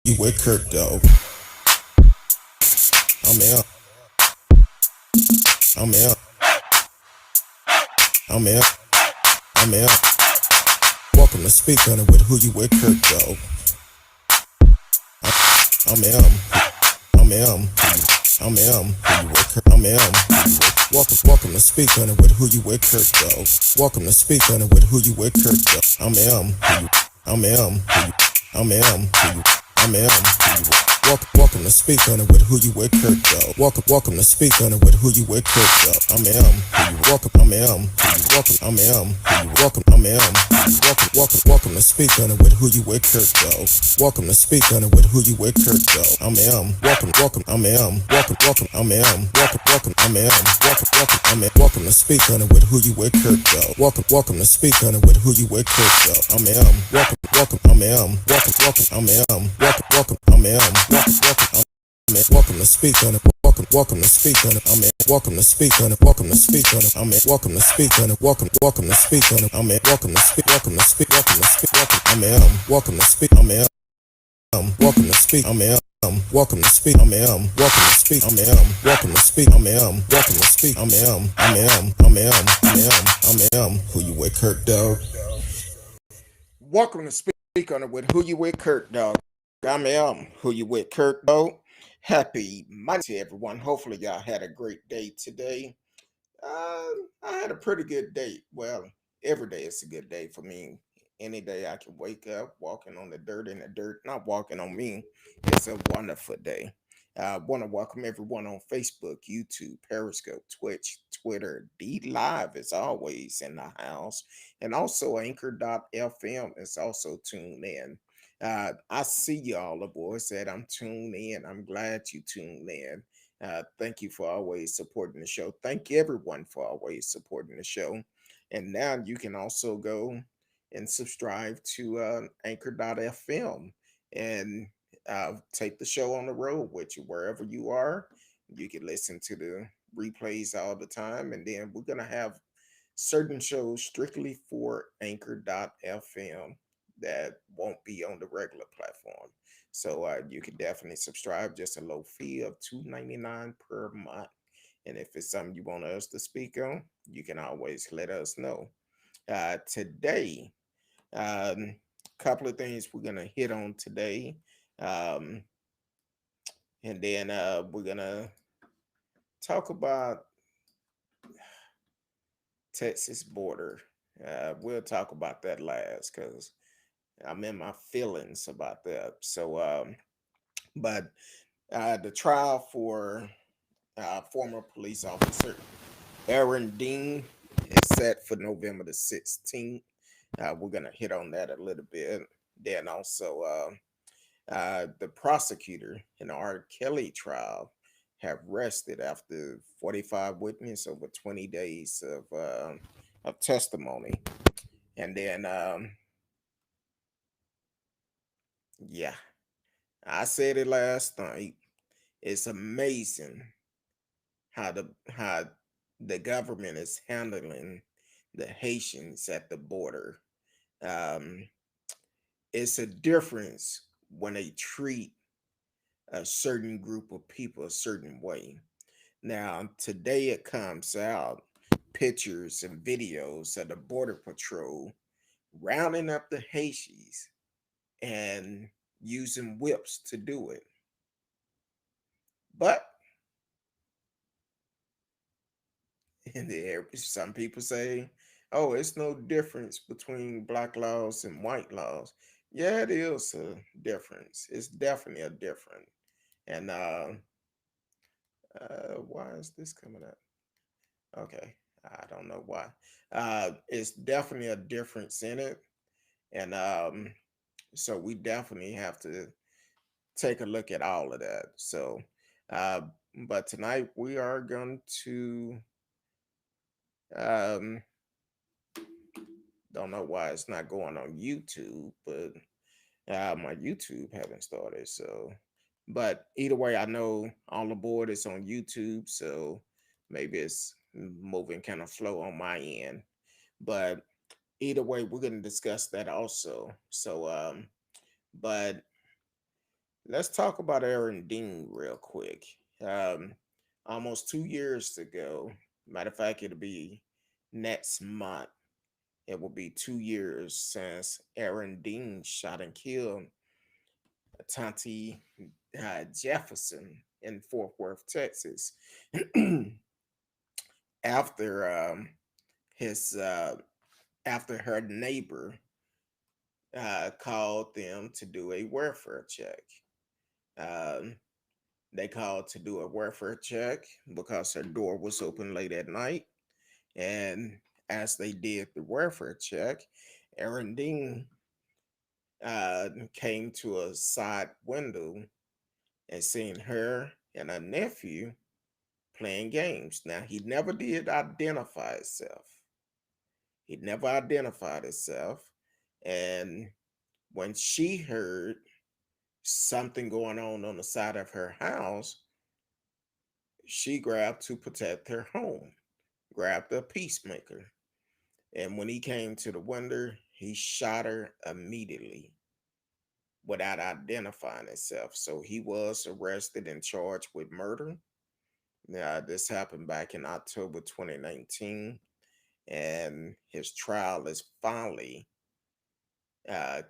You with Kirk though. I'm out. I'm out. I'm out. I'm out. Welcome to Speak on it with Who You With Kirk though. I'm out. I'm out. I'm out. Who you with Kirk? I'm out. Welcome to Speak on it with Who You With Kirk though. Welcome to Speak on it with Who You With Kirk though. I'm out. I'm out. I'm out. I'm out. Welcome to Speak on it with Who You With Kirk though. Welcome to Speak on it with Who You With Kirk though. I'm welcome. I'm welcome. I'm welcome. I'm welcome to Speak on it with Who You With Kirk though. Welcome to Speak on it with Who You With Kirk though. I'm welcome. I'm welcome. I'm welcome. I'm welcome to Speak on it with Who You With Kirk though. Welcome to Speak on it with Who You With Kirk though. I'm welcome. I'm welcome. I'm welcome. I'm welcome to Speak on it. Welcome to Speak on it. I'm welcome to Speak on it. Welcome to Speak on it. I'm welcome to Speak on it. Welcome to Speak on it. I'm welcome to Speak. Welcome to Speak. Welcome to Speak. I'm welcome to Speak. I'm welcome to Speak. I'm welcome to Speak. I'm welcome to Speak. I'm welcome to Speak. I'm welcome to Speak. I'm Who You With Kirk dog. Welcome to Speak on it with Who You With Kirk dog. I'm Who You With Kirk dog. Happy Monday to everyone. Hopefully y'all had a great day today. I had a pretty good day. Well, every day is a good day for me. Any day I can wake up walking on the dirt and the dirt not walking on me. It's a wonderful day. I want to welcome everyone on Facebook, YouTube, Periscope, Twitch, Twitter. D Live is always in the house. And also Anchor.fm is also tuned in. I see y'all, the boys, that I'm tuned in. I'm glad you tuned in. Thank you for always supporting the show. Thank everyone for always supporting the show. And now you can also go and subscribe to Anchor.fm and take the show on the road with you wherever you are. You can listen to the replays all the time. And then we're going to have certain shows strictly for Anchor.fm that won't be on the regular platform. So you can definitely subscribe, just a low fee of $2.99 per month. And if it's something you want us to speak on, you can always let us know. Today, couple of things we're gonna hit on today, um, and then we're gonna talk about Texas border. We'll talk about that last because I'm in my feelings about that. So, but the trial for former police officer Aaron Dean is set for November the 16th. We're going to hit on that a little bit. Then also, the prosecutor in the R. Kelly trial have rested after 45 witnesses over 20 days of testimony. And then, yeah, I said it last night. It's amazing how the government is handling the Haitians at the border. Um, it's a difference when they treat a certain group of people a certain way. Now, today it comes out pictures and videos of the Border Patrol rounding up the Haitians and using whips to do it. But in there, some people say, oh, it's no difference between black laws and white laws. Yeah, it is a difference. It's definitely a difference. And why is this coming up? Okay, I don't know why. It's definitely a difference in it, and so we definitely have to take a look at all of that. So, uh, but tonight we are going to. Um, don't know why it's not going on YouTube, but my YouTube haven't started. So, but either way, I know on the board it's on YouTube, so maybe it's moving kind of slow on my end. But either way, we're going to discuss that also. So, but Let's talk about Aaron Dean real quick. Um, Almost 2 years ago, matter of fact, it'll be next month. It will be 2 years since Aaron Dean shot and killed Atatiana Jefferson in Fort Worth, Texas, after his after her neighbor called them to do a welfare check. Um, they called to do a welfare check because her door was open late at night, and as they did the welfare check, Aaron Dean came to a side window and seen her and her nephew playing games. Now, he never did identify himself. He never identified himself. And when she heard something going on the side of her house, she grabbed to protect her home, grabbed a peacemaker. And when he came to the window, he shot her immediately without identifying himself. So he was arrested and charged with murder. Now, this happened back in October 2019, and his trial is finally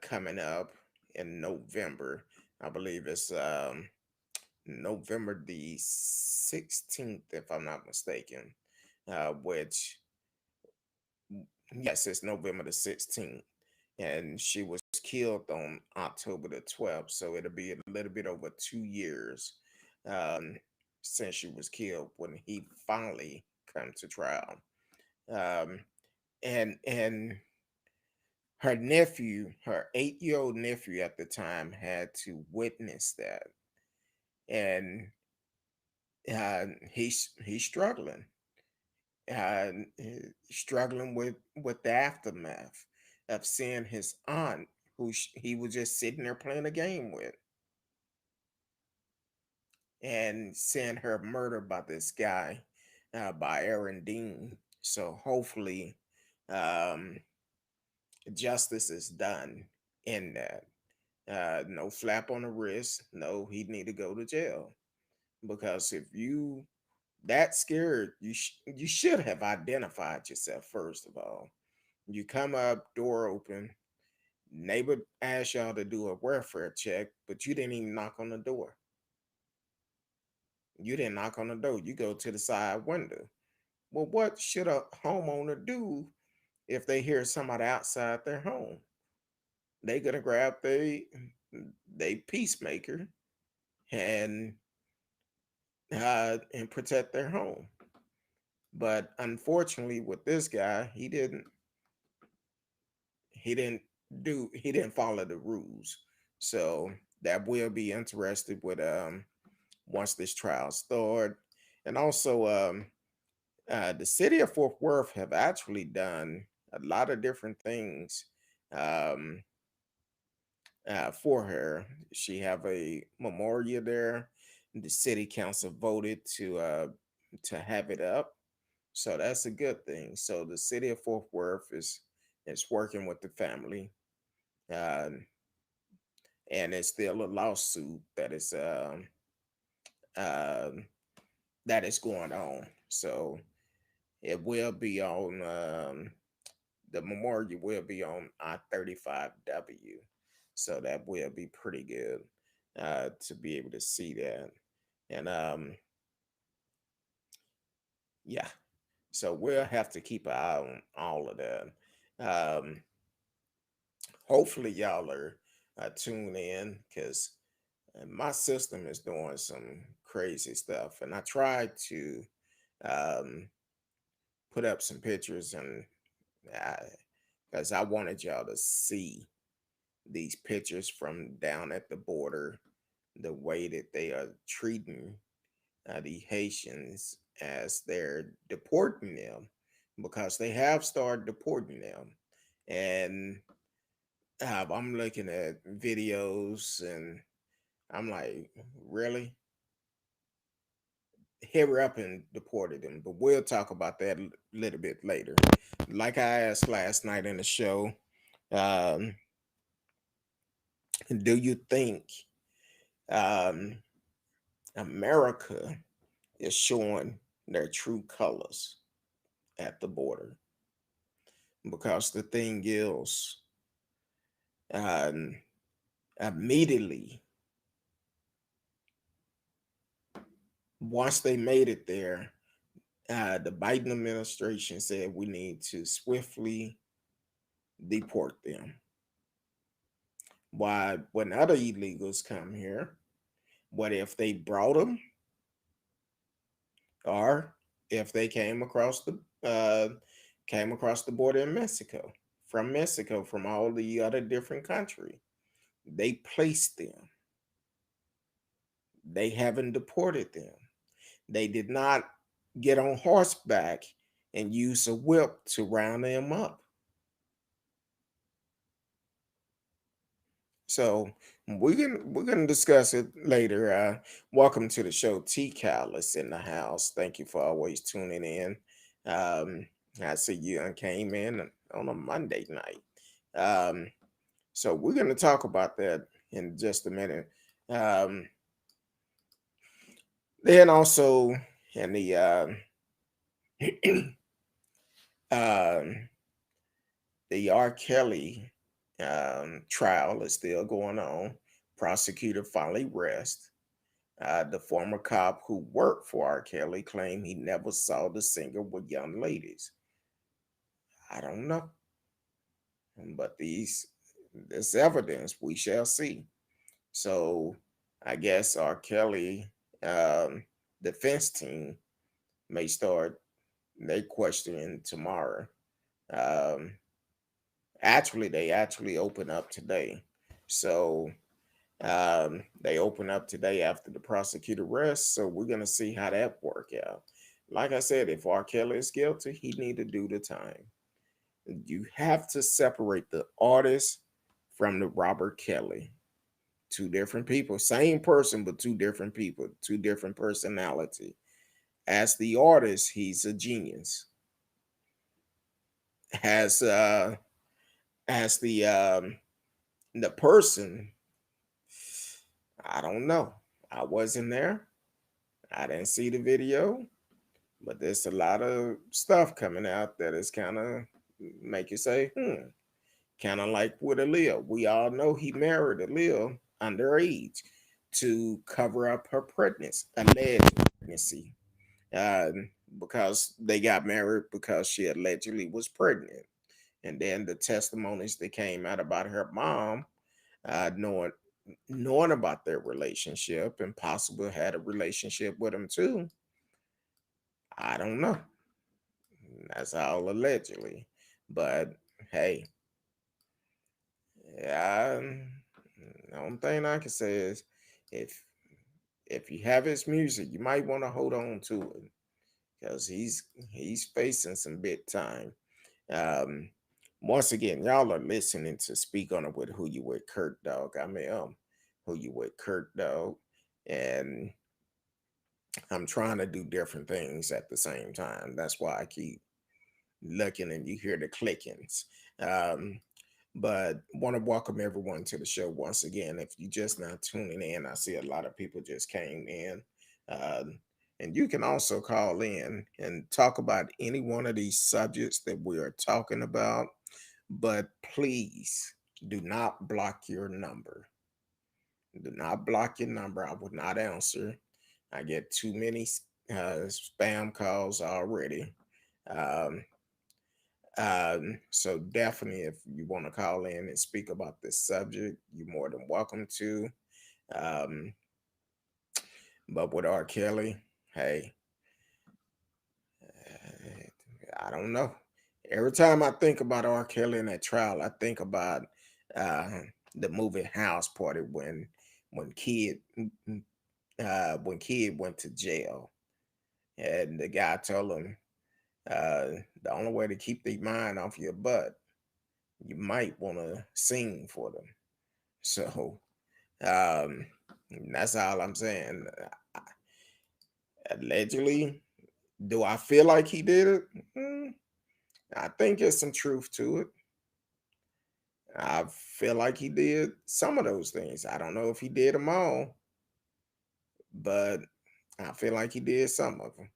coming up in November. I believe it's November the 16th, if I'm not mistaken, which, yes, it's November the 16th. And she was killed on October the 12th. So it'll be a little bit over 2 years um, since she was killed when he finally come to trial. Um, and her nephew, her 8-year-old nephew at the time, had to witness that, and he's struggling, uh, struggling with the aftermath of seeing his aunt, who he was just sitting there playing a game with, and seeing her murdered by this guy, by Aaron Dean. So hopefully, um, justice is done in that. No slap on the wrist. No, he need to go to jail, because if you that scared, you should have identified yourself first of all. You come up, door open, neighbor asked y'all to do a welfare check, but you didn't even knock on the door. You didn't knock on the door. You go to the side window. Well, what should a homeowner do if they hear somebody outside their home? They gonna grab they peacemaker and and protect their home. But unfortunately, with this guy, he didn't follow the rules. So that will be interested with once this trial start. And also the city of Fort Worth have actually done a lot of different things um for her. She have a memorial there. The city council voted to have it up. So that's a good thing. So the city of Fort Worth is working with the family, uh, and it's still a lawsuit um, that is going on. So it will be on the memorial will be on I-35W. So that will be pretty good to be able to see that. And yeah, so we'll have to keep an eye on all of that. Um, Hopefully y'all are tuned in, because my system is doing some crazy stuff, and I tried to um, put up some pictures, and because I wanted y'all to see these pictures from down at the border, the way that they are treating the Haitians as they're deporting them, because they have started deporting them. And I'm looking at videos, and I'm like, really? Hurry up and deported them. But we'll talk about that a little bit later. Like I asked last night in the show, um, do you think um, America is showing their true colors at the border because the thing is, um, immediately once they made it there, the Biden administration said we need to swiftly deport them. Why, when other illegals come here, what if they brought them, or if they came across the border in Mexico, from all the other different countries, they placed them. They haven't deported them. They did not get on horseback and use a whip to round them up. So we're gonna discuss it later. Welcome to the show, T Callus in the house. Thank you for always tuning in. Um, I see you came in on a Monday night. Um, so we're gonna talk about that in just a minute. Um, then also in the um, the R. Kelly trial is still going on. Prosecutor finally rests. The former cop who worked for R. Kelly claimed he never saw the singer with young ladies. I don't know, but this evidence we shall see. So I guess R. Kelly um, defense team may start they questioning tomorrow. Um, they actually open up today. So they open up today after the prosecutor rests. So we're gonna see how that work out. Like I said, if R. Kelly is guilty, he need to do the time. You have to separate the artist from the Robert Kelly. Two different people, same person, but two different people, two different personality. As the artist, he's a genius. As as the person, I don't know. I wasn't there. I didn't see the video, but there's a lot of stuff coming out that is kind of make you say, kind of like with Aaliyah. We all know he married Aaliyah underage to cover up her pregnancy, alleged pregnancy, uh, because they got married because she allegedly was pregnant. And then the testimonies that came out about her mom, knowing about their relationship and possibly had a relationship with him too. I don't know. That's all allegedly. But hey, yeah, the only thing I can say is if if you have his music, you might want to hold on to it because he's facing some big time. Um, Once again, y'all are listening to Speak on It with Who You With Kurt Dog. Who You With Kurt Dog, and I'm trying to do different things at the same time. That's why I keep looking and you hear the clickings. Um, but want to welcome everyone to the show once again. If you just now tuning in, I see a lot of people just came in. And you can also call in and talk about any one of these subjects that we are talking about. But please do not block your number. Do not block your number. I would not answer. I get too many spam calls already. Um, so definitely, if you want to call in and speak about this subject, you're more than welcome to. Um, but with R. Kelly, hey, I don't know. Every time I think about R. Kelly in that trial, I think about uh, the movie House Party when kid when kid went to jail, and the guy told him the only way to keep the mind off your butt, you might want to sing for them. So um, that's all I'm saying. Allegedly, do I feel like he did it? I think there's some truth to it. I feel like he did some of those things. I don't know if he did them all. but I feel like he did some of them.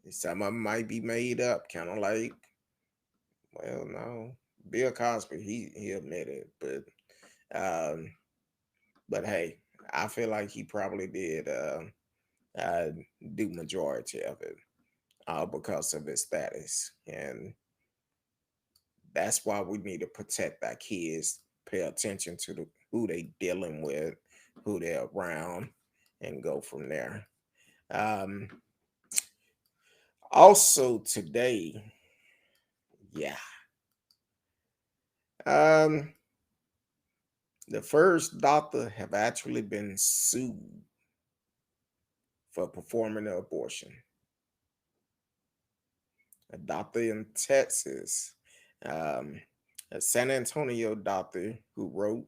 Some of them might be made up, kind of like, well, no, Bill Cosby, he admitted, um, but hey, I feel like he probably did uh, do majority of it, because of his status, and that's why we need to protect our kids, pay attention to who they dealing with, who they're around, and go from there. Um, Also today, yeah, um, the first doctor have actually been sued for performing an abortion. A doctor in Texas, um, a San Antonio doctor who wrote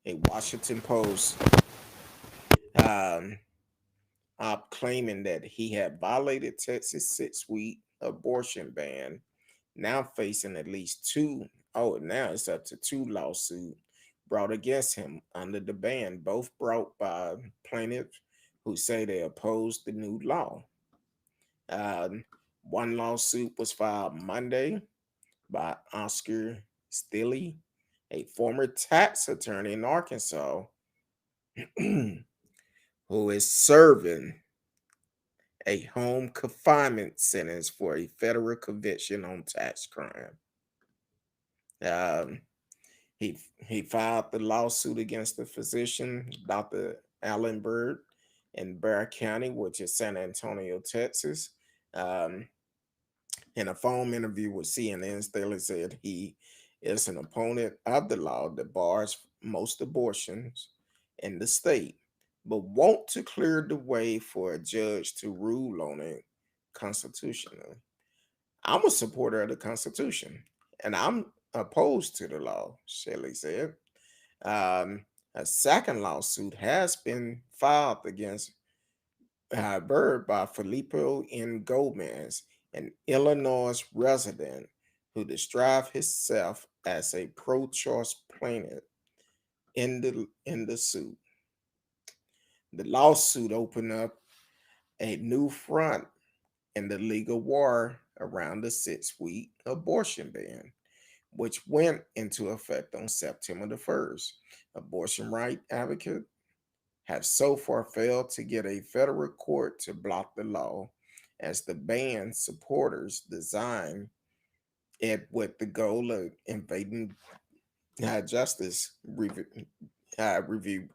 a Washington Post, um, claiming that he had violated Texas 6-week abortion ban, now facing at least two, oh, now it's up to two lawsuits brought against him under the ban, both brought by plaintiffs who say they oppose the new law. Um, One lawsuit was filed Monday by Oscar Stilley, a former tax attorney in Arkansas, who is serving a home confinement sentence for a federal conviction on tax crime. Um, he filed the lawsuit against the physician, Dr. Allen Bird, in Bear County, which is San Antonio, Texas. Um, in a phone interview with CNN, Staley said he is an opponent of the law that bars most abortions in the state, but want to clear the way for a judge to rule on it constitutionally. I'm a supporter of the Constitution, and I'm opposed to the law, Shelley said. A second lawsuit has been filed against Bird by Filippo N. Gomez, an Illinois resident who described himself as a pro-choice plaintiff in the suit. The lawsuit opened up a new front in the legal war around the 6-week abortion ban, which went into effect on September the 1st. Abortion right advocates have so far failed to get a federal court to block the law, as the ban supporters designed it with the goal of invading justice review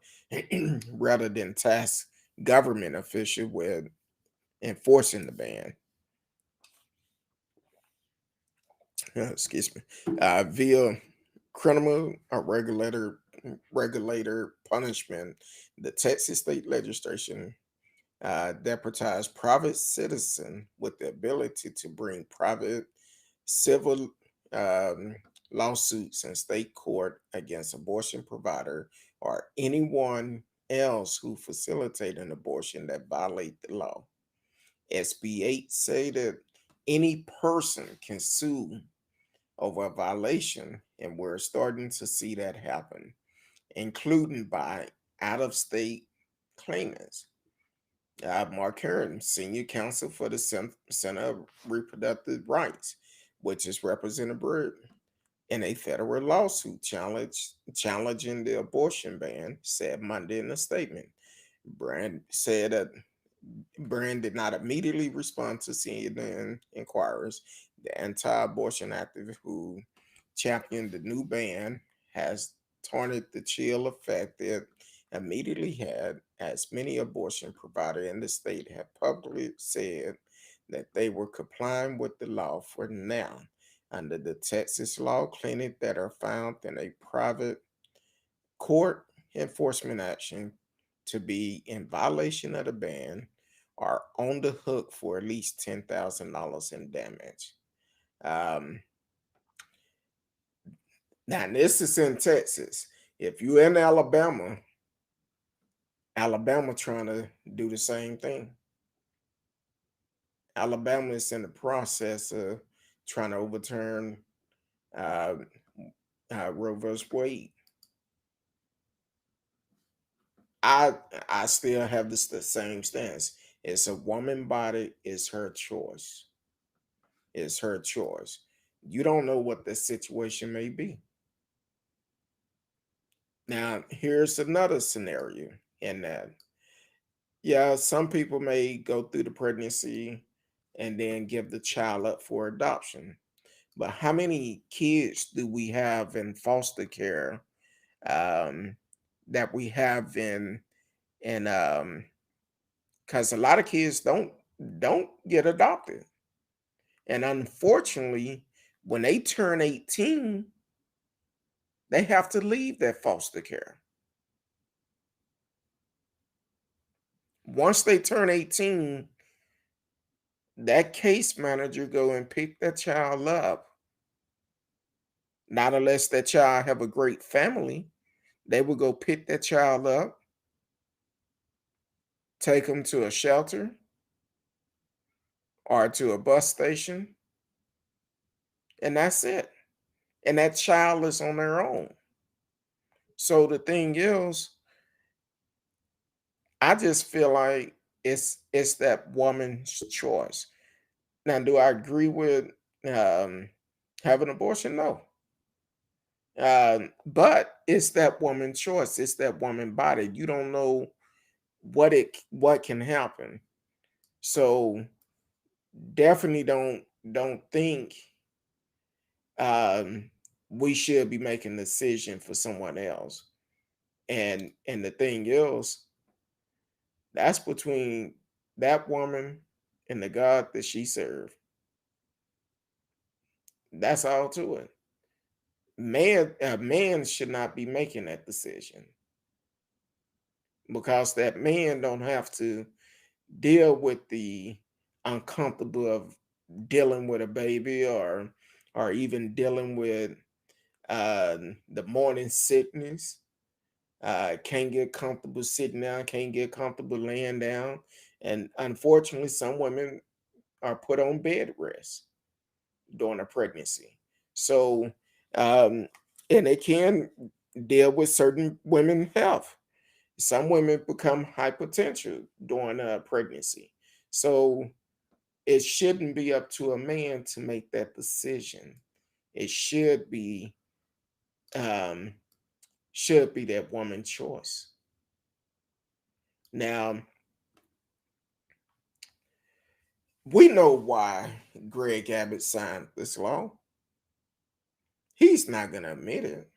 rather than task government official with enforcing the ban. Excuse me. Via criminal or regulator punishment, the Texas state legislation deputized private citizen with the ability to bring private civil um, lawsuits in state court against abortion provider or anyone else who facilitate an abortion that violate the law. SB 8 say that any person can sue over a violation, and we're starting to see that happen, including by out-of-state claimants. Mark Heron, senior counsel for the Center of Reproductive Rights, which is Representative Braid, in a federal lawsuit challenging the abortion ban, said Monday in a statement. Brand said that Brand did not immediately respond to CNN inquiries. The anti-abortion activist who championed the new ban has taunted the chill effect it immediately had, as many abortion providers in the state have publicly said that they were complying with the law for now. Under the Texas law, clinics that are found in a private court enforcement action to be in violation of the ban are on the hook for at least $10,000 in damage. Um, Now, this is in Texas. If you're in Alabama, Alabama trying to do the same thing. Alabama is in the process of trying to overturn uh, Roe vs. Wade. I I still have the same stance. It's a woman body. It's her choice. It's her choice. You don't know what the situation may be. Now, here's another scenario in that. Yeah, some people may go through the pregnancy and then give the child up for adoption. But how many kids do we have in foster care, um, that we have in because a lot of kids don't get adopted. And unfortunately, when they turn 18, they have to leave that foster care. Once they turn 18, that case manager go and pick that child up. Not unless that child have a great family, they will go pick that child up, take them to a shelter or to a bus station, and that's it. And that child is on their own. So the thing is, I just feel like it's that woman's choice. Now, do I agree with um, having abortion? No. But it's that woman's choice. It's that woman body. You don't know what can happen. So definitely don't think um, we should be making a decision for someone else. And the thing is, that's between that woman and the God that she served. That's all to it. A man should not be making that decision because that man don't have to deal with the uncomfortable of dealing with a baby or even dealing with uh, the morning sickness. Can't get comfortable sitting down, can't get comfortable laying down, and unfortunately, some women are put on bed rest during a pregnancy. So, um, and it can deal with certain women health. Some women become hypertensive during a pregnancy. So it shouldn't be up to a man to make that decision. It um should be that woman's choice. Now, we know why Greg Abbott signed this law. He's not gonna admit it.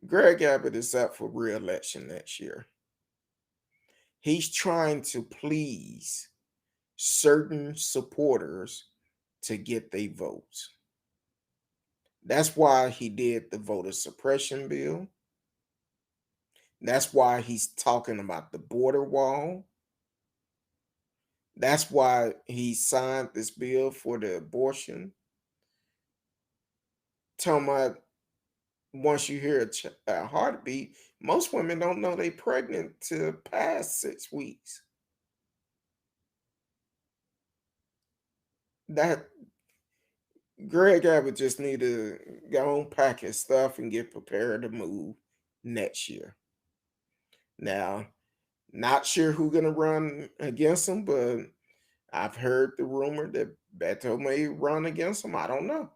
Greg Abbott is up for re-election next year. He's trying to please certain supporters to get their votes. That's why he did the voter suppression bill. That's why he's talking about the border wall. That's why he signed this bill for the abortion. Talking about once you hear a heartbeat, most women don't know they pregnant to past 6 weeks. That Greg Abbott just need to go on pack his stuff and get prepared to move next year. Now, not sure who's gonna run against him, but I've heard the rumor that Beto may run against him. I don't know.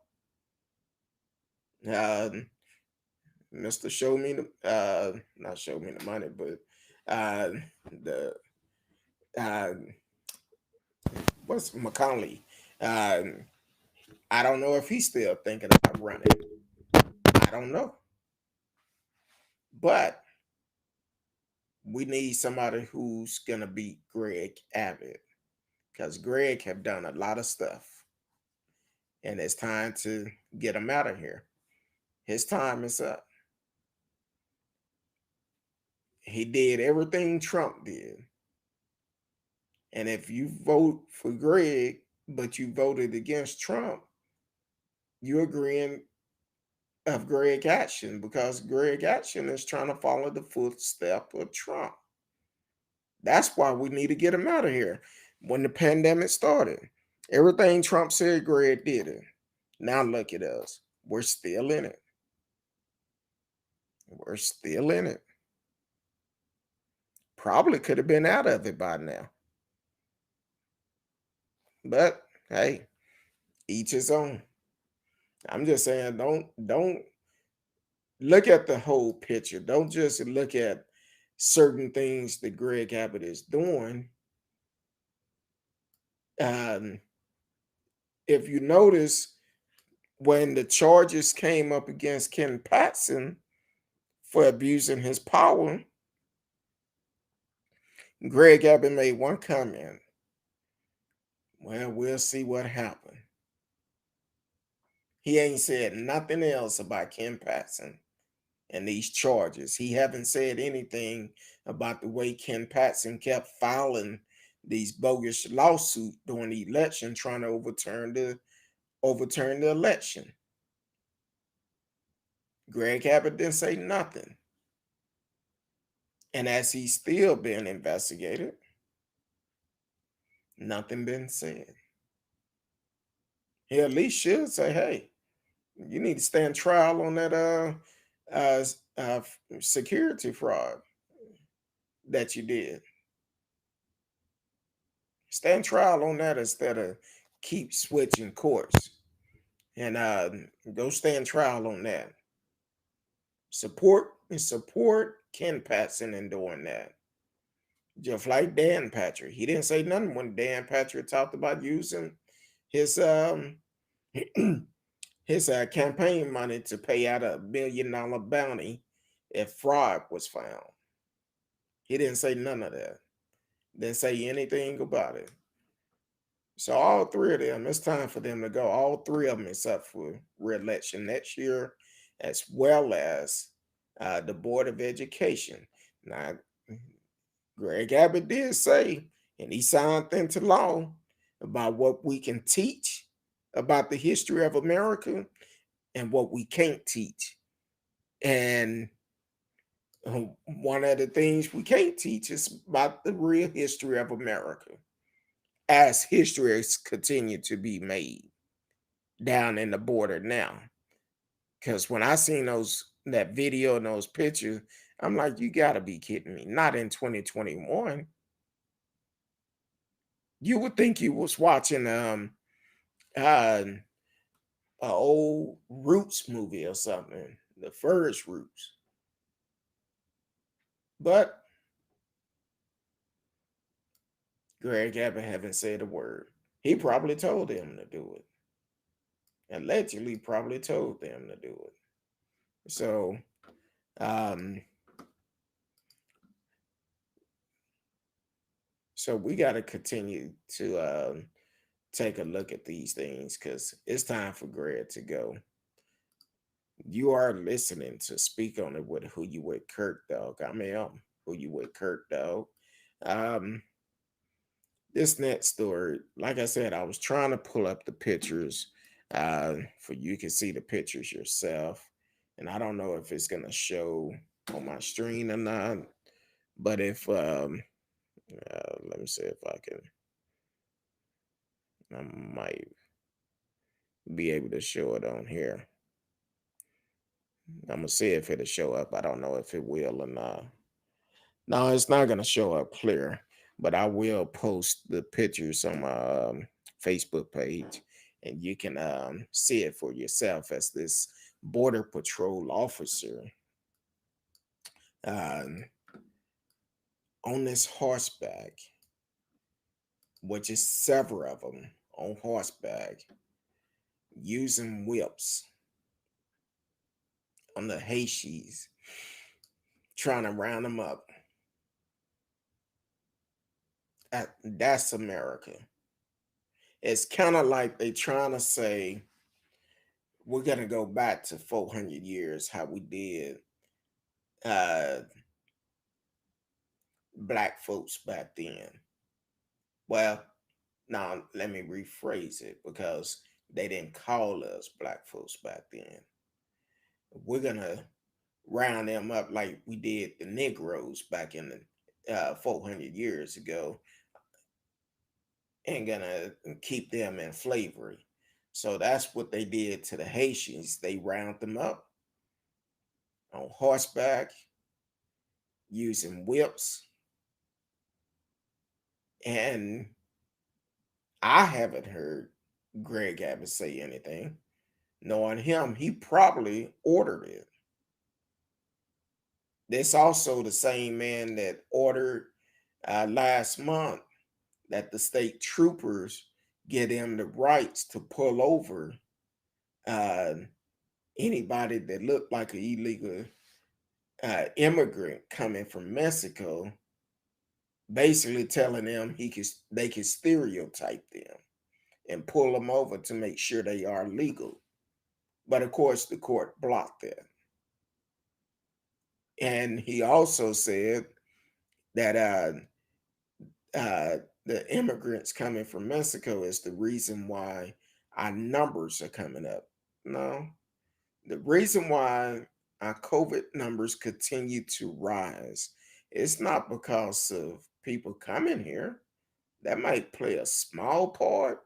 Mr. Show Me the not Show Me the Money, but uh the uh what's McConnell? Uh I don't know if he's still thinking about running. I don't know. But we need somebody who's gonna beat Greg Abbott because Greg have done a lot of stuff, and it's time to get him out of here. His time is up. He did everything Trump did, and if you vote for Greg but you voted against Trump, you're agreeing of Greg action because Greg action is trying to follow the footstep of Trump. That's why we need to get him out of here. When the pandemic started, everything Trump said, Greg did it. Now look at us. We're still in it. We're still in it. Probably could have been out of it by now. But hey, each his own. I'm just saying, don't look at the whole picture. Don't just look at certain things that Greg Abbott is doing. Um, if you notice, when the charges came up against Ken Patson for abusing his power, Greg Abbott made one comment. Well, we'll see what happened. He ain't said nothing else about Ken Patson and these charges. He haven't said anything about the way Ken Patson kept filing these bogus lawsuits during the election, trying to overturn the election. Greg Abbott didn't say nothing. And as he's still being investigated, nothing been said. He at least should say, hey, you need to stand trial on that uh, uh, security fraud that you did. Stand trial on that instead of keep switching courts. And go stand trial on that. Support Ken Patson in doing that. Just like Dan Patrick. He didn't say nothing when Dan Patrick talked about using his his campaign money to pay out $1 billion bounty if fraud was found. He didn't say none of that. Didn't say anything about it. So all three of them, it's time for them to go. All three of them is up for re-election next year, as well as the Board of Education. Now, Greg Abbott did say, and he signed into law about what we can teach about the history of America and what we can't teach. And one of the things we can't teach is about the real history of America, as history has continued to be made down in the border now. Because when I seen that video and those pictures, I'm like, you gotta be kidding me. Not in 2021. You would think you was watching a old Roots movie or something, the first Roots. But Greg Abbott haven't said a word. He probably told them to do it. Allegedly probably told them to do it. So um so we got to continue to take a look at these things, because it's time for Greg to go. You are listening to Speak on It with Who You With Kirk Dog. Who You With Kirk Dog. Um this next story, like I said, I was trying to pull up the pictures for you can see the pictures yourself. And I don't know if it's gonna show on my screen or not, but if let me see if I might be able to show it on here. I'm gonna see if it'll show up. I don't know if it will or not. No, it's not gonna show up clear, but I will post the pictures on my Facebook page, and you can see it for yourself as this border patrol officer um, on this horseback, which is several of them on horseback, using whips on the Haitians, trying to round them up. That's America. It's kind of like they trying to say we're gonna go back to 400 years how we did uh black folks back then. Well, now let me rephrase it, because they didn't call us black folks back then. We're gonna round them up like we did the Negroes back in the 400 years ago, and gonna keep them in slavery. So that's what they did to the Haitians. They round them up on horseback using whips, And I haven't heard Greg Abbott say anything. Knowing him, he probably ordered it. This also the same man that ordered last month that the state troopers get him the rights to pull over uh, anybody that looked like an illegal immigrant coming from Mexico, basically telling them they can stereotype them and pull them over to make sure they are legal. But of course, the court blocked that. And he also said that the immigrants coming from Mexico is the reason why our numbers are coming up. No, the reason why our COVID numbers continue to rise is not because of people coming here. That might play a small part,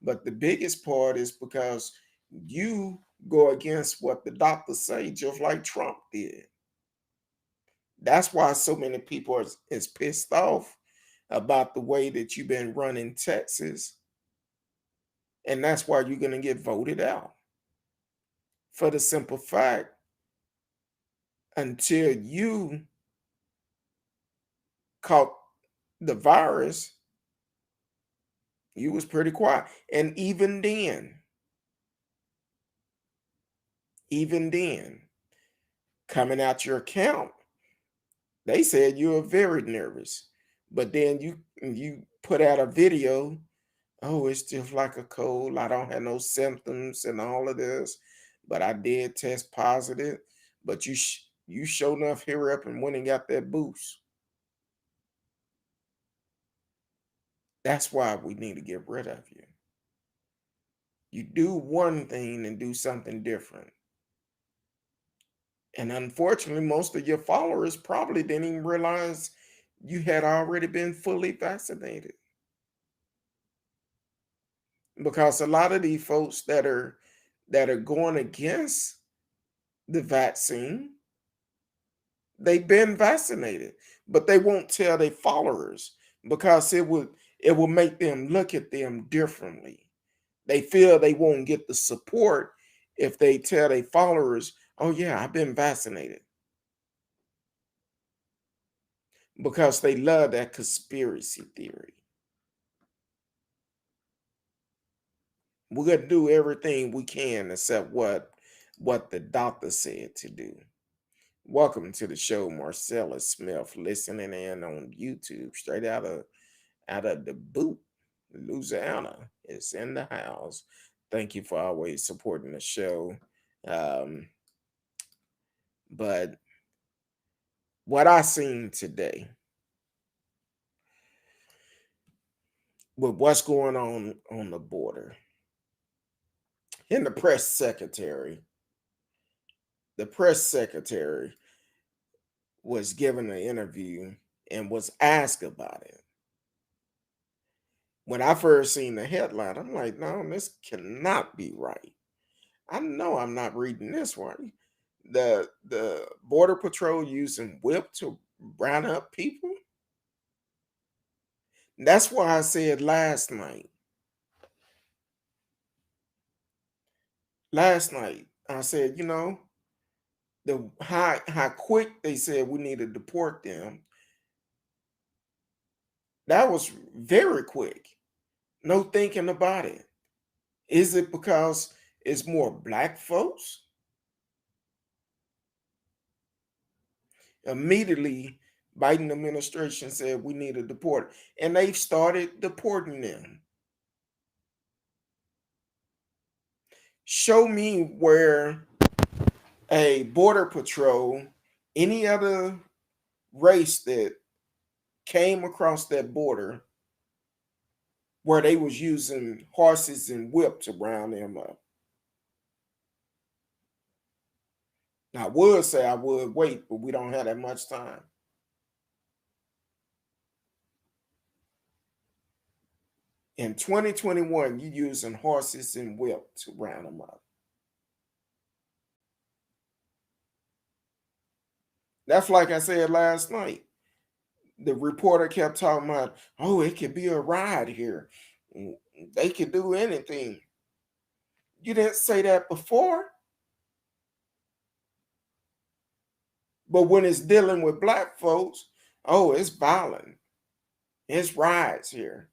but the biggest part is because you go against what the doctors say, just like Trump did. That's why so many people is pissed off about the way that you've been running Texas, and that's why you're going to get voted out. For the simple fact, until you caught the virus, you was pretty quiet. And even then, coming out your account, they said you were very nervous. But then you put out a video, oh, it's just like a cold. I don't have no symptoms and all of this, but I did test positive. But you sure enough hurry up and went and got that boost. That's why we need to get rid of you. You do one thing and do something different. And unfortunately, most of your followers probably didn't even realize you had already been fully vaccinated. Because a lot of these folks that are going against the vaccine, they've been vaccinated, but they won't tell their followers because it will make them look at them differently. They feel they won't get the support if they tell their followers, oh yeah, I've been vaccinated. Because they love that conspiracy theory. We're gonna do everything we can except what the doctor said to do. Welcome to the show, Marcella Smith, listening in on YouTube, straight out of the boot, Louisiana. It's in the house. Thank you for always supporting the show. Um, but what I seen today with what's going on the border, and the press secretary was given an interview and was asked about it. When I first seen the headline, I'm like, no, this cannot be right. I know I'm not reading this right. The border patrol using whip to round up people. That's why I said last night. Last night I said, the how quick they said we need to deport them. That was very quick. No thinking about it. Is it because it's more black folks? Immediately, Biden administration said we need to deport, and they've started deporting them. Show me where a border patrol, any other race that came across that border, where they was using horses and whips to round them up. Now, I would say I would wait, but we don't have that much time. In 2021, you using horses and whip to round them up. That's like I said last night. The reporter kept talking about, oh, it could be a riot here. They could do anything. You didn't say that before. But when it's dealing with black folks, oh, it's violent. It's riots here.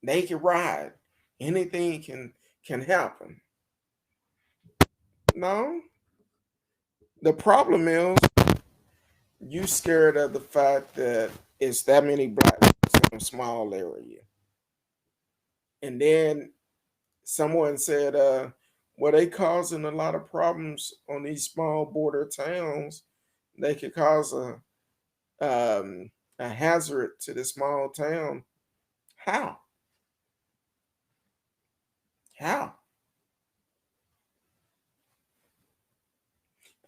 They can riot. Anything can happen. No. The problem is you scared of the fact that it's that many black folks in a small area. And then someone said, well, they causing a lot of problems on these small border towns. They could cause a hazard to the small town. How? How?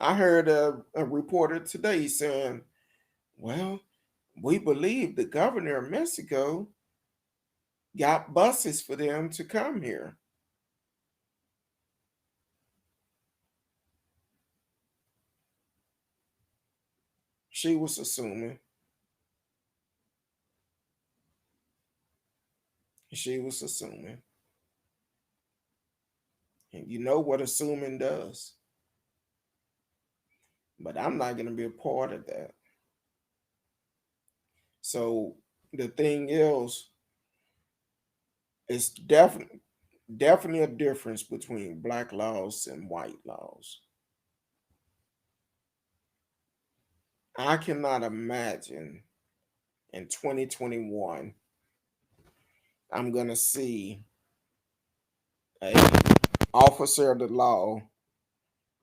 I heard a reporter today saying, well, we believe the governor of Mexico got buses for them to come here. She was assuming. She was assuming. And you know what assuming does. But I'm not going to be a part of that. So the thing is, it's definitely a difference between black laws and white laws. I cannot imagine in 2021 I'm going to see a officer of the law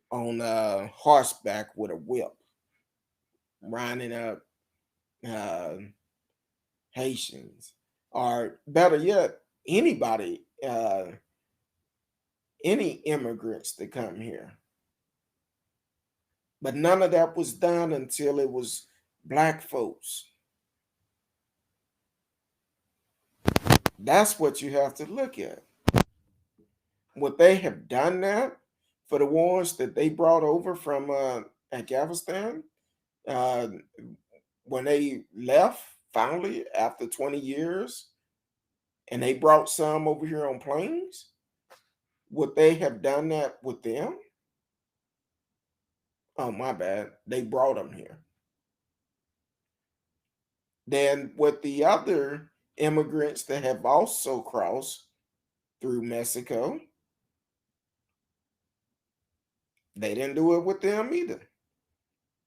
on horseback with a whip rounding up uh, Haitians, or better yet, anybody, any immigrants that come here. But none of that was done until it was black folks. That's what you have to look at. What they have done that for the ones that they brought over from Afghanistan, uh, when they left finally after 20 years, and they brought some over here on planes, would they have done that with them? Oh, my bad. They brought them here. Then with the other immigrants that have also crossed through Mexico, they didn't do it with them either.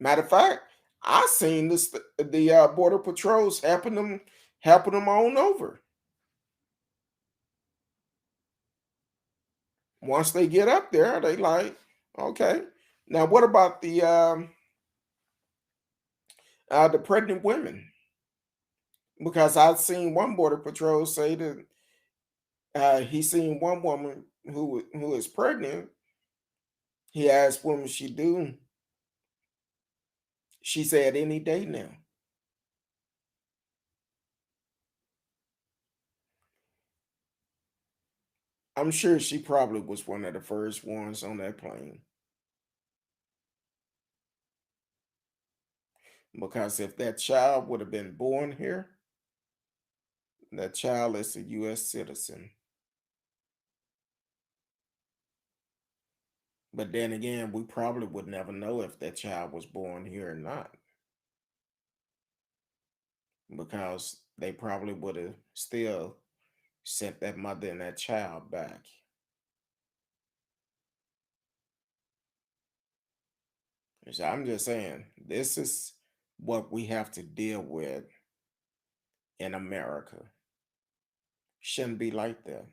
Matter of fact, I seen the border patrols helping them on over. Once they get up there, they like, okay. Now, what about the pregnant women? Because I've seen one border patrol say that he seen one woman who is pregnant. He asked what would she do. She said any day now. I'm sure she probably was one of the first ones on that plane. Because if that child would have been born here, that child is a U.S. citizen. But then again, we probably would never know if that child was born here or not. Because they probably would have still sent that mother and that child back. So I'm just saying, this is what we have to deal with in America. Shouldn't be like that.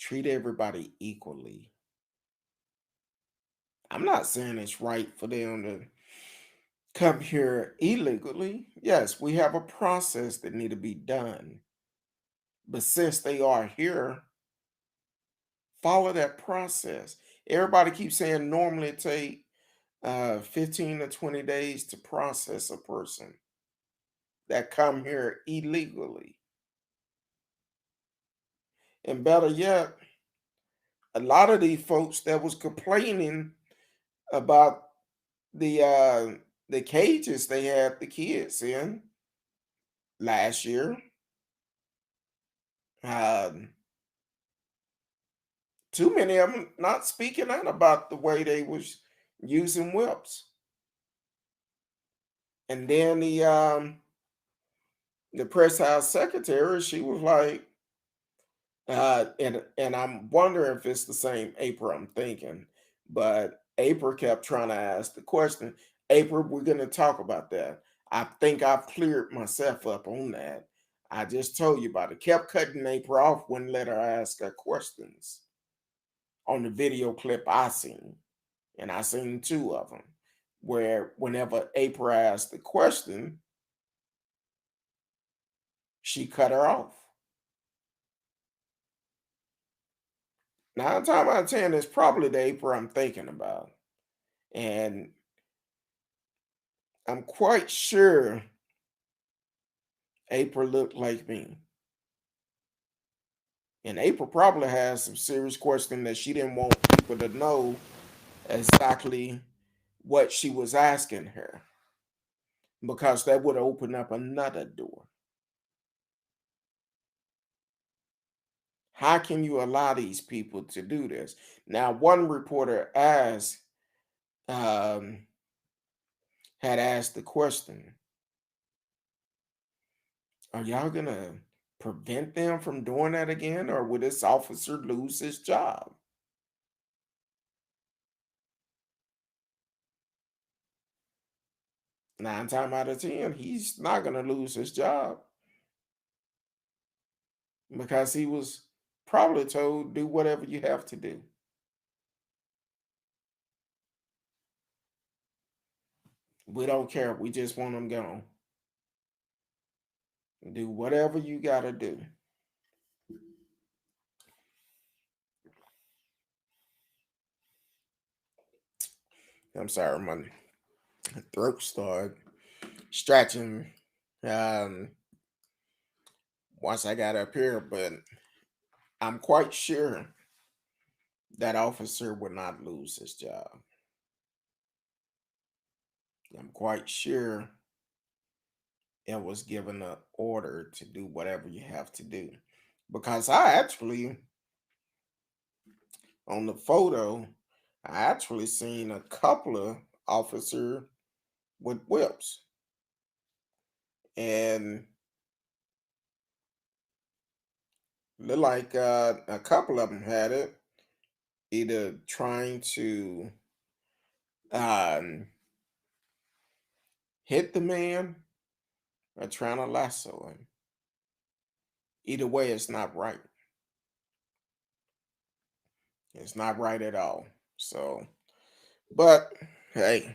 Treat everybody equally. I'm not saying it's right for them to come here illegally. Yes, we have a process that need to be done. But since they are here, follow that process. Everybody keeps saying normally it take 15 to 20 days to process a person that come here illegally. And better yet, a lot of these folks that was complaining about the the cages they had the kids in last year. Um, Too many of them not speaking out about the way they was using whips. And then the press house secretary, she was like, and I'm wondering if it's the same April I'm thinking, but April kept trying to ask the question. April, we're gonna talk about that. I think I've cleared myself up on that. I just told you about it. Kept cutting April off, wouldn't let her ask her questions on the video clip I seen, and I seen two of them, where whenever April asked the question, she cut her off. 9 times out of 10, it's probably the April I'm thinking about. And I'm quite sure April looked like me. And April probably has some serious question that she didn't want people to know exactly what she was asking her, because that would open up another door. How can you allow these people to do this? Now, one reporter um, had asked the question, are y'all going to prevent them from doing that again, or will this officer lose his job? 9 times out of 10, he's not going to lose his job because he was probably told, do whatever you have to do. We don't care. We just want them gone. Do whatever you got to do. I'm sorry, my throat started stretching um, once I got up here, but I'm quite sure that officer would not lose his job. I'm quite sure it was given an order to do whatever you have to do. Because I actually, on the photo, I actually seen a couple of officers with whips. And looked like a couple of them had it, either trying to um, hit the man or trying to lasso him. Either way, it's not right. It's not right at all. So, but hey,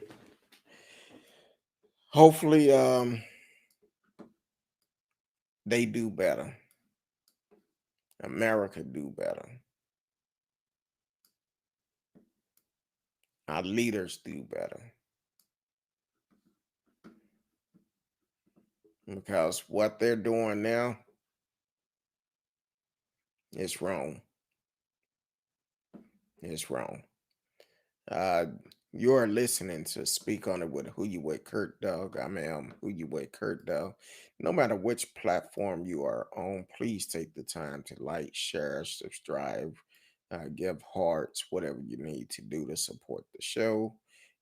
hopefully they do better. America do better. Our leaders do better. Because what they're doing now is wrong. It's wrong. Uh, you're listening to Speak On It with Who You With Kurt Dog. Who You With Kurt Dog. No matter which platform you are on, please take the time to like, share, subscribe, give hearts, whatever you need to do to support the show.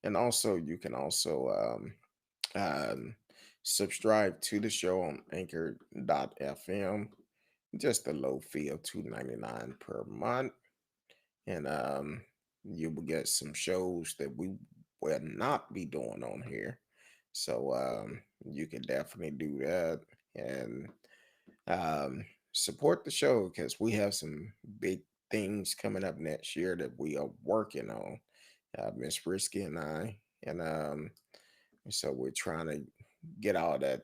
And also, you can also um, subscribe to the show on anchor.fm. Just a low fee of $2.99 per month. And you will get some shows that we will not be doing on here. So you can definitely do that and support the show, because we have some big things coming up next year that we are working on. Miss Risky and I, and so we're trying to get all that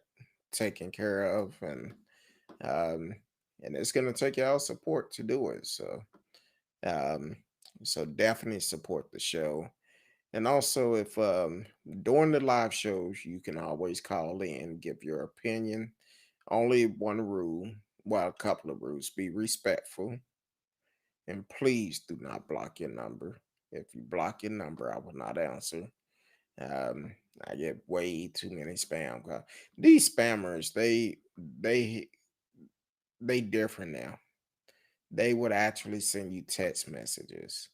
taken care of, um, and it's going to take y'all support to do it. Um, so definitely support the show. And also, if during the live shows, you can always call in, give your opinion. Only one rule, well, a couple of rules: be respectful, and please do not block your number. If you block your number, I will not answer. Um, I get way too many spam calls. These spammers, they they different now. They would actually send you text messages,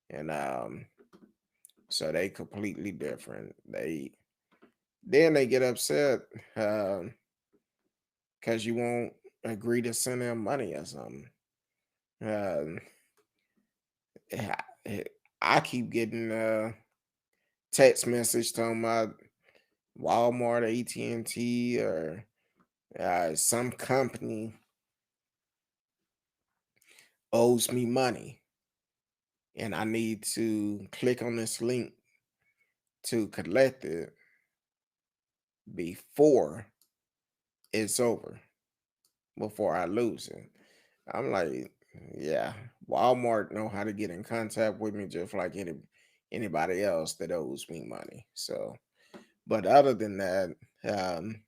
and so they completely different. They get upset because you won't agree to send them money or something. Um, yeah, I keep getting text message talking about Walmart, AT&T, or some company owes me money, and I need to click on this link to collect it before it's over, before I lose it. I'm like, yeah, Walmart know how to get in contact with me just like anybody else that owes me money. So, but other than that, um,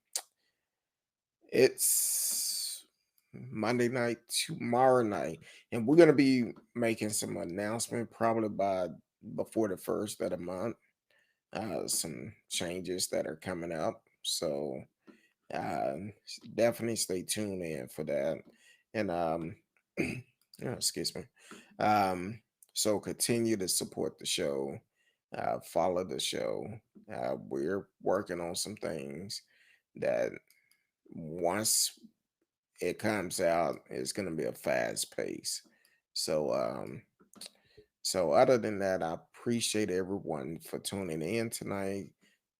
it's Monday night, tomorrow night, and we're gonna be making some announcement probably by before the first of the month. Some changes that are coming up, so uh, definitely stay tuned in for that. And oh, excuse me. Um, so continue to support the show, follow the show. We're working on some things that once it comes out, it's going to be a fast pace. So, so other than that, I appreciate everyone for tuning in tonight.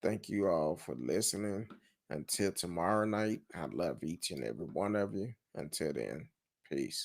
Thank you all for listening. Until tomorrow night, I love each and every one of you. Until then, peace.